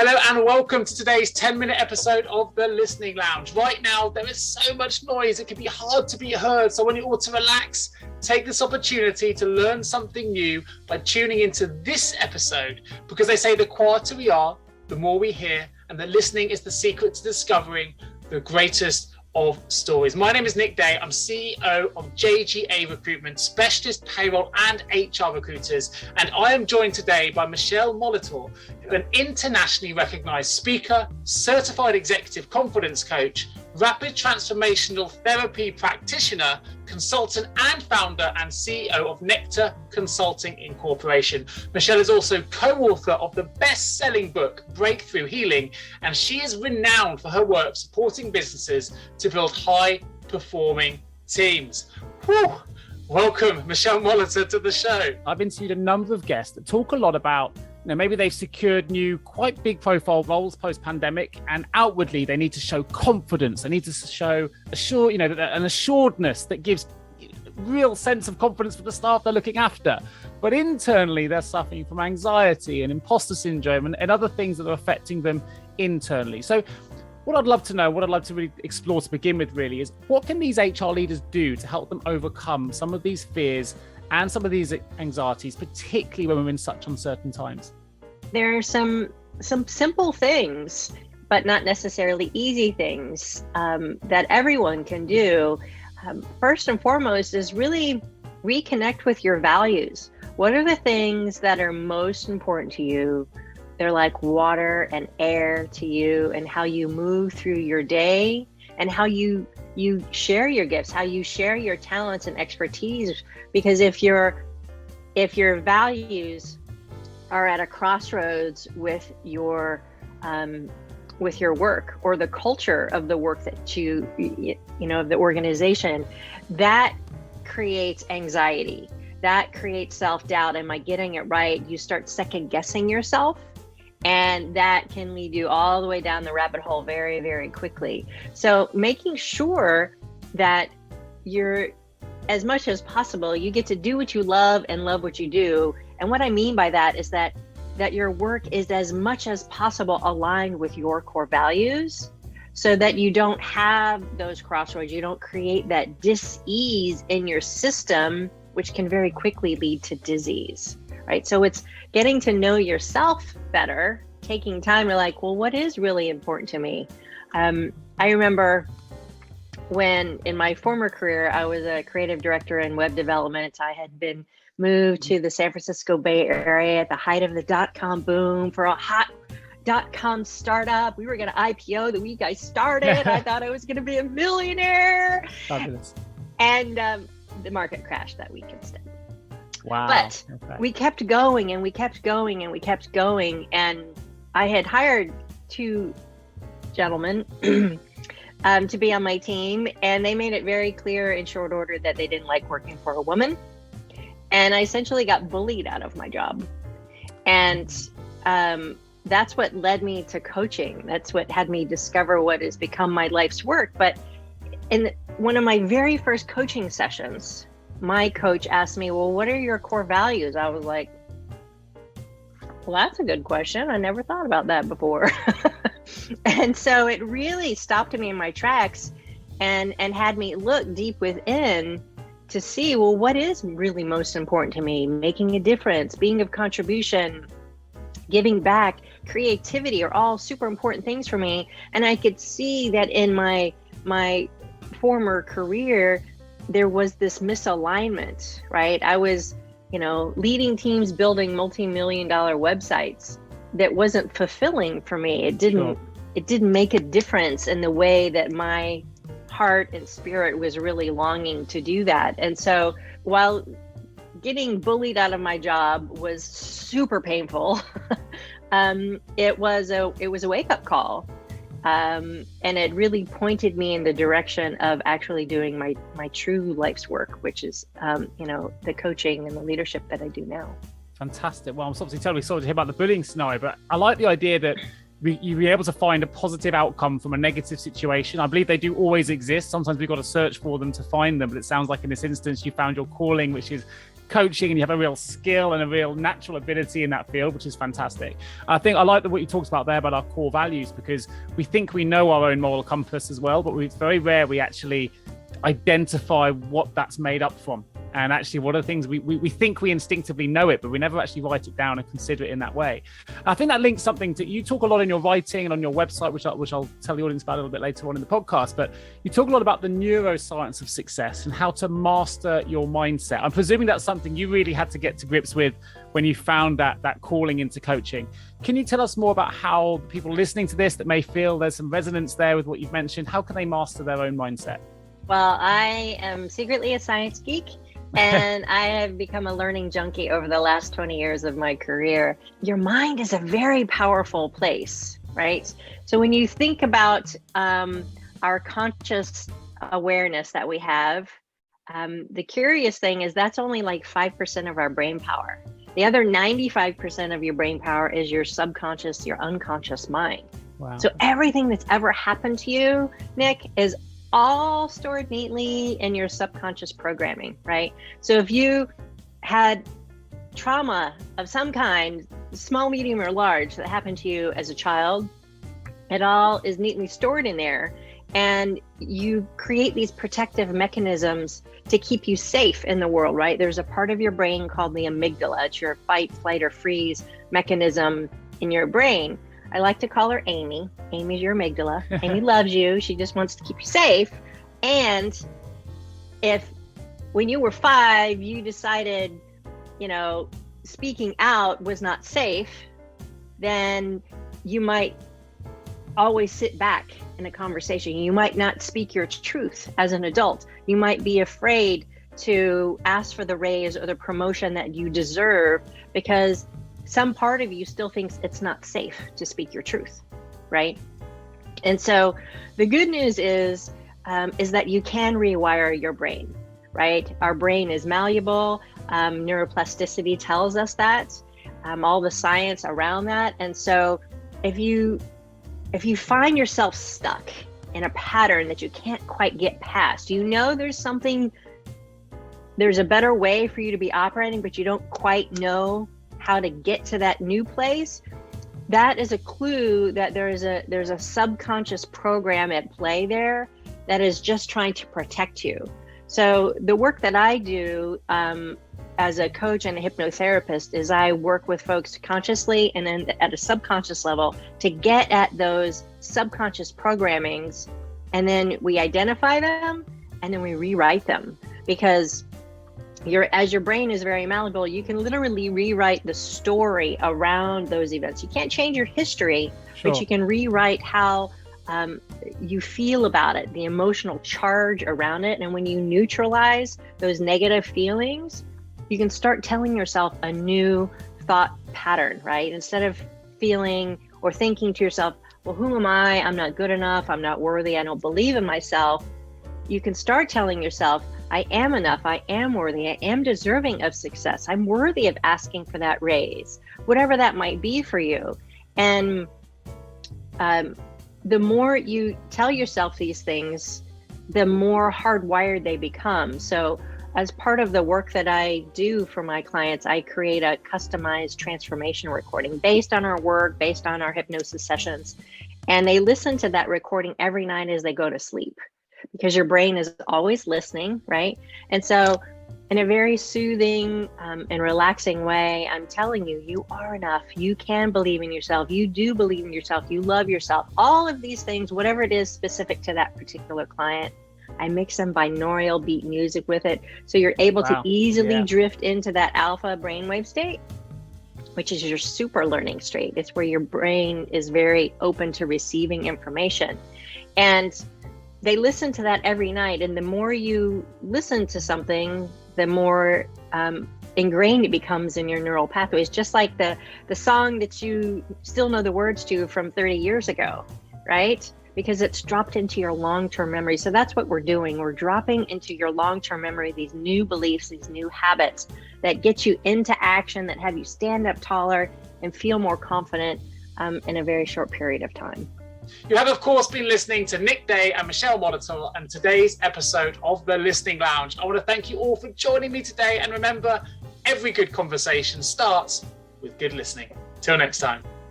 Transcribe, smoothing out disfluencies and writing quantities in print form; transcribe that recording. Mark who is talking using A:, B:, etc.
A: Hello and welcome to today's 10-minute episode of The Listening Lounge. Right now, there is so much noise, it can be hard to be heard. So when you want to relax, take this opportunity to learn something new by tuning into this episode, because they say the quieter we are, the more we hear, and that listening is the secret to discovering the greatest of stories. My name is Nick Day. I'm CEO of JGA Recruitment, specialist payroll and HR recruiters. And I am joined today by Michele Molitor, an internationally recognized speaker, certified executive confidence coach, Rapid Transformational Therapy practitioner, consultant and founder and CEO of Nectar Consulting Incorporation. Michele is also co-author of the best-selling book, Breakthrough Healing, and she is renowned for her work supporting businesses to build high-performing teams. Whew. Welcome, Michele Molitor, to the show.
B: I've interviewed a number of guests that talk a lot about, maybe they've secured new, quite big profile roles post-pandemic, and outwardly they need to show confidence. They need to show an assuredness that gives real sense of confidence for the staff they're looking after. But internally, they're suffering from anxiety and imposter syndrome and other things that are affecting them internally. So what I'd love to know, what I'd love to really explore to begin with really is, what can these HR leaders do to help them overcome some of these fears and some of these anxieties, particularly when we're in such uncertain times?
C: There are some simple things, but not necessarily easy things that everyone can do. First and foremost is really reconnect with your values. What are the things that are most important to you? They're like water and air to you, and how you move through your day, and how you share your gifts, how you share your talents and expertise. Because if your values are at a crossroads with your work or the culture of the work that of the organization, that creates anxiety, that creates self-doubt. Am I getting it right? You start second guessing yourself, and that can lead you all the way down the rabbit hole very, very quickly. So making sure that you're, as much as possible, you get to do what you love and love what you do. And what I mean by that is that your work is as much as possible aligned with your core values, so that you don't have those crossroads. You don't create that dis-ease in your system, which can very quickly lead to disease, right? So it's getting to know yourself better, taking time to like, well, what is really important to me? I remember when in my former career, I was a creative director in web development. I had been moved to the San Francisco Bay Area at the height of the .com boom for a hot .com startup. We were going to IPO the week I started. I thought I was going to be a millionaire.
B: Fabulous.
C: And the market crashed that week instead.
B: Wow.
C: But
B: okay.
C: We kept going and we kept going and we kept going. And I had hired two gentlemen to be on my team, and they made it very clear in short order that they didn't like working for a woman. And I essentially got bullied out of my job. And that's what led me to coaching. That's what had me discover what has become my life's work. But in one of my very first coaching sessions, my coach asked me, well, what are your core values? I was like, well, that's a good question. I never thought about that before. And so it really stopped me in my tracks and had me look deep within to see, well, what is really most important to me? Making a difference, being of contribution, giving back, creativity are all super important things for me. And I could see that in my former career, there was this misalignment, right? I was, leading teams building multi-million-dollar websites that wasn't fulfilling for me. It didn't make a difference in the way that my heart and spirit was really longing to do that. And so while getting bullied out of my job was super painful, it was a wake-up call. And it really pointed me in the direction of actually doing my true life's work, which is, the coaching and the leadership that I do now.
B: Fantastic. Well, I'm obviously totally sorry to hear about the bullying scenario, but I like the idea that you'll be able to find a positive outcome from a negative situation. I believe they do always exist. Sometimes we've got to search for them to find them, but it sounds like in this instance, you found your calling, which is coaching and you have a real skill and a real natural ability in that field, which is fantastic. I think I like what you talked about there about our core values, because we think we know our own moral compass as well, but it's very rare we actually identify what that's made up from. And actually, what are the things we think we instinctively know it, but we never actually write it down and consider it in that way. I think that links something to, you talk a lot in your writing and on your website, which I'll tell the audience about a little bit later on in the podcast, but you talk a lot about the neuroscience of success and how to master your mindset. I'm presuming that's something you really had to get to grips with when you found that calling into coaching. Can you tell us more about how people listening to this that may feel there's some resonance there with what you've mentioned, how can they master their own mindset?
C: Well, I am secretly a science geek. And I have become a learning junkie over the last 20 years of my career. Your mind is a very powerful place, right? So when you think about our conscious awareness that we have, the curious thing is that's only like 5% of our brain power. The other 95% of your brain power is your subconscious, your unconscious mind.
B: Wow.
C: So everything that's ever happened to you, Nick, is all stored neatly in your subconscious programming, right? So if you had trauma of some kind, small, medium, or large, that happened to you as a child, it all is neatly stored in there. And you create these protective mechanisms to keep you safe in the world, right? There's a part of your brain called the amygdala. It's your fight, flight, or freeze mechanism in your brain. I like to call her Amy. Amy's your amygdala. Amy loves you. She just wants to keep you safe. And if when you were 5, you decided, speaking out was not safe, then you might always sit back in a conversation. You might not speak your truth as an adult. You might be afraid to ask for the raise or the promotion that you deserve because some part of you still thinks it's not safe to speak your truth, right? And so the good news is that you can rewire your brain, right? Our brain is malleable. Neuroplasticity tells us that, all the science around that. And so if you find yourself stuck in a pattern that you can't quite get past, there's a better way for you to be operating, but you don't quite know how to get to that new place, that is a clue that there's a subconscious program at play there that is just trying to protect you. So the work that I do as a coach and a hypnotherapist is I work with folks consciously and then at a subconscious level to get at those subconscious programmings, and then we identify them and then we rewrite them, because as your brain is very malleable, you can literally rewrite the story around those events. You can't change your history,
B: Sure.
C: but you can rewrite how you feel about it, the emotional charge around it. And when you neutralize those negative feelings, you can start telling yourself a new thought pattern, right? Instead of feeling or thinking to yourself, well, who am I? I'm not good enough. I'm not worthy. I don't believe in myself. You can start telling yourself, I am enough, I am worthy, I am deserving of success, I'm worthy of asking for that raise, whatever that might be for you. And the more you tell yourself these things, the more hardwired they become. So as part of the work that I do for my clients, I create a customized transformation recording based on our work, based on our hypnosis sessions. And they listen to that recording every night as they go to sleep, because your brain is always listening, right? And so in a very soothing and relaxing way, I'm telling you, you are enough. You can believe in yourself. You do believe in yourself. You love yourself. All of these things, whatever it is specific to that particular client, I mix some binaural beat music with it. So you're able to easily drift into that alpha brainwave state, which is your super learning state. It's where your brain is very open to receiving information. And they listen to that every night. And the more you listen to something, the more ingrained it becomes in your neural pathways, just like the song that you still know the words to from 30 years ago, right? Because it's dropped into your long-term memory. So that's what we're doing. We're dropping into your long-term memory these new beliefs, these new habits that get you into action, that have you stand up taller and feel more confident in a very short period of time.
A: You have, of course, been listening to Nick Day and Michele Molitor and today's episode of The Listening Lounge. I want to thank you all for joining me today. And remember, every good conversation starts with good listening. Till next time.